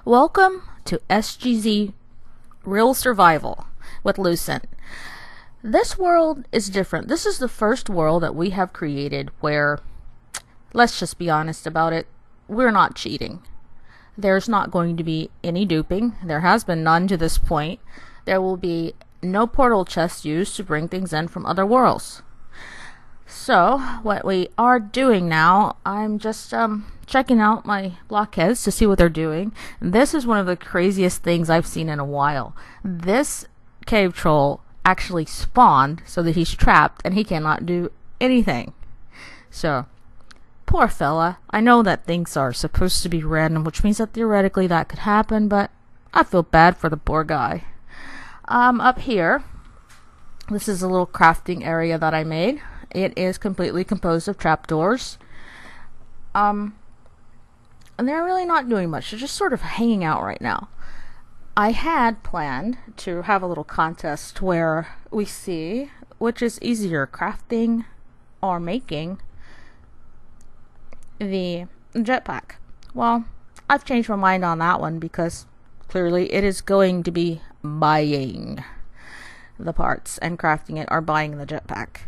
Welcome to SGZ Real Survival with Lucent. This world is different. This is the first world that we have created where, let's just be honest about it, we're not cheating. There's not going to be any duping. There has been none to this point. There will be no portal chests used to bring things in from other worlds. So, what we are doing now, I'm just checking out my blockheads to see what they're doing. And this is one of the craziest things I've seen in a while. This cave troll actually spawned so that he's trapped and he cannot do anything. So, poor fella. I know that things are supposed to be random, which means that theoretically that could happen, but I feel bad for the poor guy. Up here, this is a little crafting area that I made. It is completely composed of trapdoors. And they're really not doing much. They're just sort of hanging out right now. I had planned to have a little contest where we see which is easier, crafting or making the jetpack. Well, I've changed my mind on that one because clearly it is going to be buying the parts and crafting it or buying the jetpack.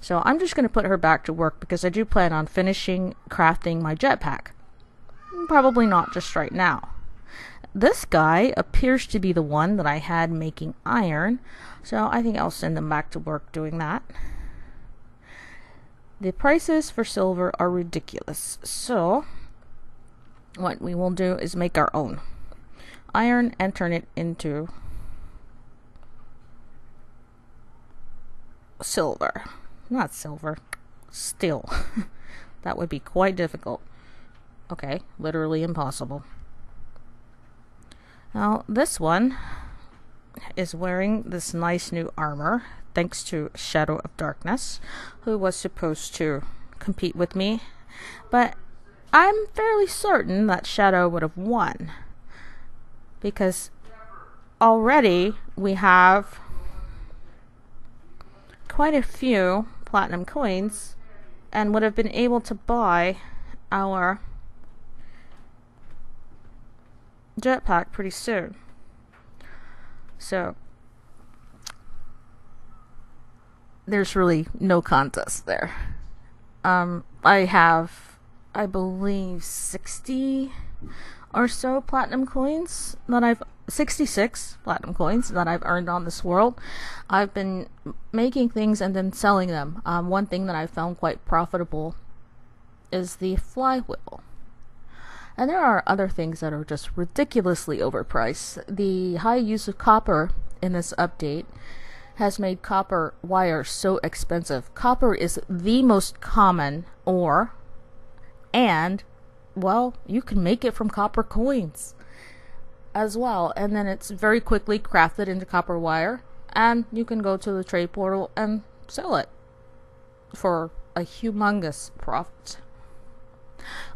So I'm just going to put her back to work because I do plan on finishing crafting my jetpack. Probably not just right now. This guy appears to be the one that I had making iron, so I think I'll send him back to work doing that. The prices for silver are ridiculous, so what we will do is make our own iron and turn it into silver. Not silver, steel. That would be quite difficult. Okay, literally impossible. Now, this one is wearing this nice new armor, thanks to Shadow of Darkness, who was supposed to compete with me. But I'm fairly certain that Shadow would have won, because already we have quite a few platinum coins and would have been able to buy our jetpack pretty soon. So there's really no contest there. I have, I believe, 60 or so platinum coins that 66 platinum coins that I've earned on this world. I've been making things and then selling them. One thing that I found quite profitable is the flywheel. And there are other things that are just ridiculously overpriced. The high use of copper in this update has made copper wire so expensive. Copper is the most common ore, and well, you can make it from copper coins as well, and then it's very quickly crafted into copper wire, and you can go to the trade portal and sell it for a humongous profit.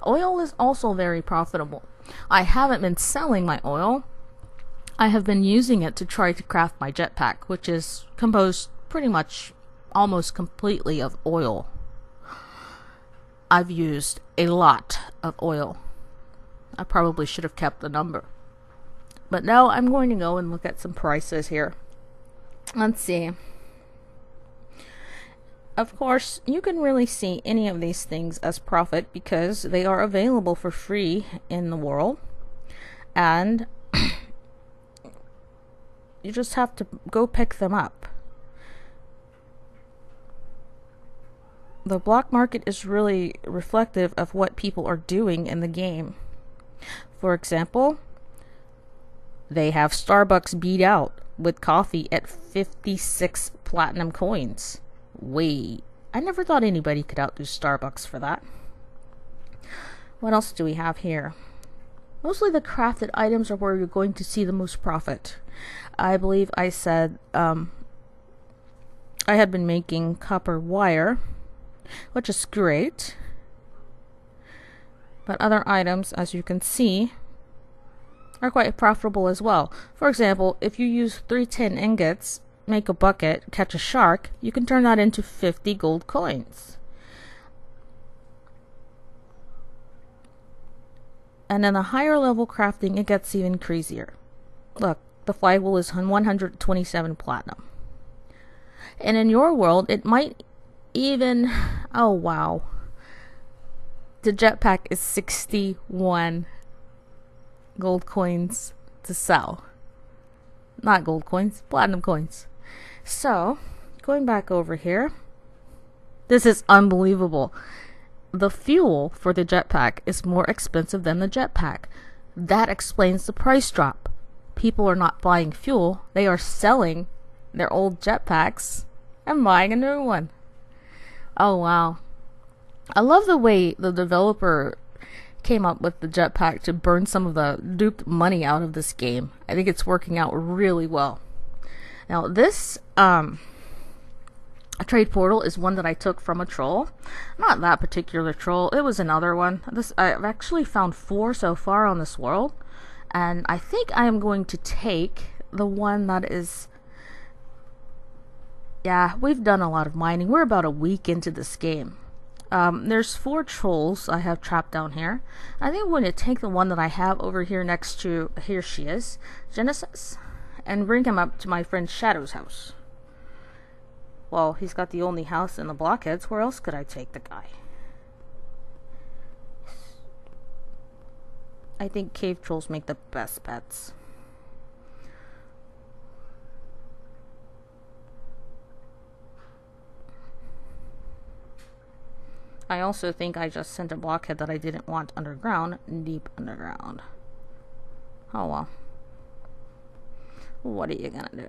Oil is also very profitable. I haven't been selling my oil. I have been using it to try to craft my jetpack, which is composed pretty much almost completely of oil. I've used a lot of oil. I probably should have kept the number. But now I'm going to go and look at some prices here. Let's see. Of course, you can really see any of these things as profit because they are available for free in the world. And you just have to go pick them up. The block market is really reflective of what people are doing in the game. For example, they have Starbucks beat out with coffee at 56 platinum coins. Wait, I never thought anybody could outdo Starbucks for that. What else do we have here? Mostly the crafted items are where you're going to see the most profit. I believe I said I had been making copper wire, which is great. But other items, as you can see, are quite profitable as well. For example, if you use 3 tin ingots, make a bucket, catch a shark, you can turn that into 50 gold coins. And then the higher level crafting, it gets even crazier. Look, the flywheel is 127 platinum. And in your world, it might even... Oh, wow. The jetpack is 61 gold coins to sell. Not gold coins, platinum coins. So, going back over here. This is unbelievable. The fuel for the jetpack is more expensive than the jetpack. That explains the price drop. People are not buying fuel. They are selling their old jetpacks and buying a new one. Oh, wow. I love the way the developer came up with the jetpack to burn some of the duped money out of this game. I think it's working out really well. Now, this trade portal is one that I took from a troll. Not that particular troll. It was another one. I've actually found 4 so far on this world. And I think I am going to take the one that is... Yeah, we've done a lot of mining. We're about a week into this game. There's 4 trolls I have trapped down here. I think I'm going to take the one that I have over here next to... Here she is. Genesis. And bring him up to my friend Shadow's house. Well, he's got the only house in the Blockheads. Where else could I take the guy? I think cave trolls make the best pets. I also think I just sent a blockhead that I didn't want underground, deep underground. Oh well. What are you gonna do?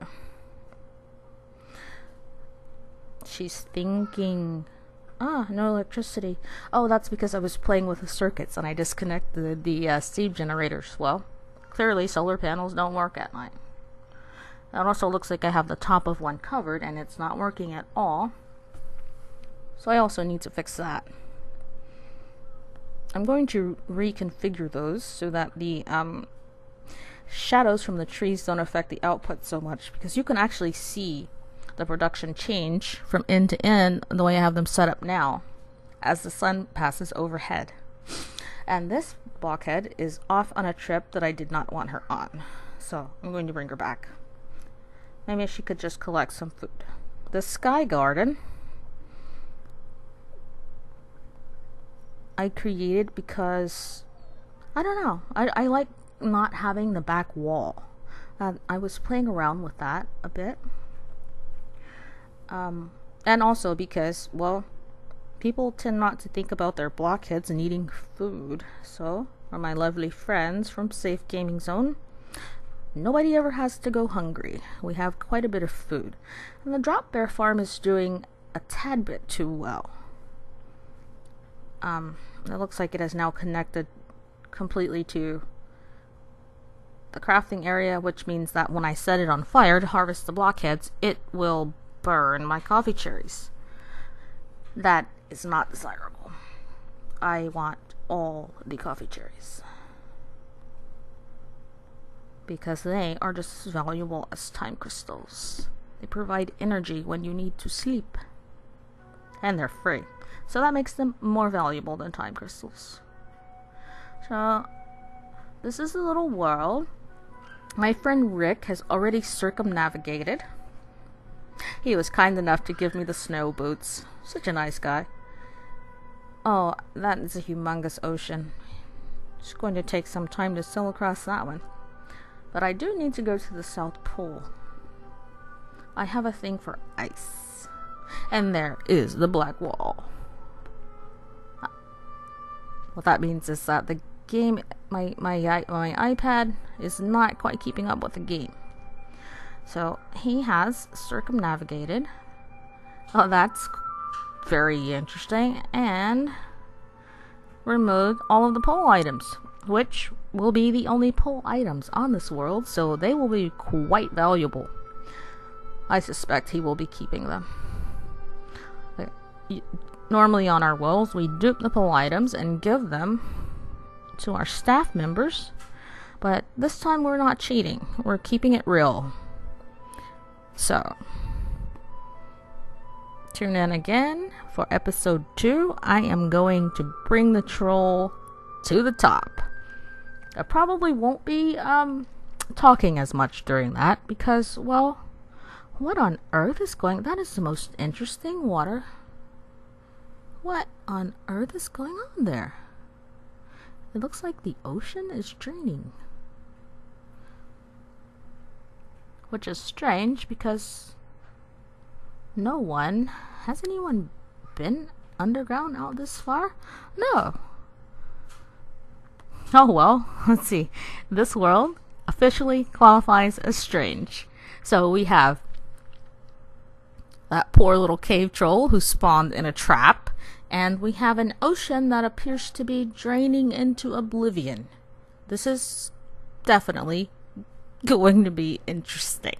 She's thinking... Ah, no electricity. Oh, that's because I was playing with the circuits and I disconnected the steam generators. Well, clearly solar panels don't work at night. It also looks like I have the top of one covered and it's not working at all. So I also need to fix that. I'm going to reconfigure those so that the shadows from the trees don't affect the output so much, because you can actually see the production change from end to end the way I have them set up now as the sun passes overhead. And this blockhead is off on a trip that I did not want her on, so I'm going to bring her back. Maybe she could just collect some food. The sky garden I created because I don't know, I like not having the back wall. I was playing around with that a bit. And also because, well, people tend not to think about their blockheads and eating food. So, for my lovely friends from Safe Gaming Zone, nobody ever has to go hungry. We have quite a bit of food. And the Drop Bear farm is doing a tad bit too well. It looks like it has now connected completely to the crafting area, which means that when I set it on fire to harvest the blockheads, it will burn my coffee cherries. That is not desirable. I want all the coffee cherries, because they are just as valuable as time crystals. They provide energy when you need to sleep, and they're free, so that makes them more valuable than time crystals. So this is the little world. My friend Rick has already circumnavigated. He was kind enough to give me the snow boots. Such a nice guy. Oh, that is a humongous ocean. It's going to take some time to sail across that one. But I do need to go to the South Pole. I have a thing for ice. And there is the black wall. What that means is that the game, my iPad is not quite keeping up with the game. So he has circumnavigated. Oh, that's very interesting. And removed all of the pole items, which will be the only pole items on this world, so they will be quite valuable. I suspect he will be keeping them. Normally on our worlds, we dupe the pole items and give them to our staff members, but this time we're not cheating. We're keeping it real. So, tune in again for episode 2. I am going to bring the troll to the top. I probably won't be talking as much during that because, well, what on earth is going? That is the most interesting water. What on earth is going on there? It looks like the ocean is draining. Which is strange because has anyone been underground out this far? No. Oh well, let's see. This world officially qualifies as strange. So we have that poor little cave troll who spawned in a trap, and we have an ocean that appears to be draining into oblivion. This is definitely going to be interesting.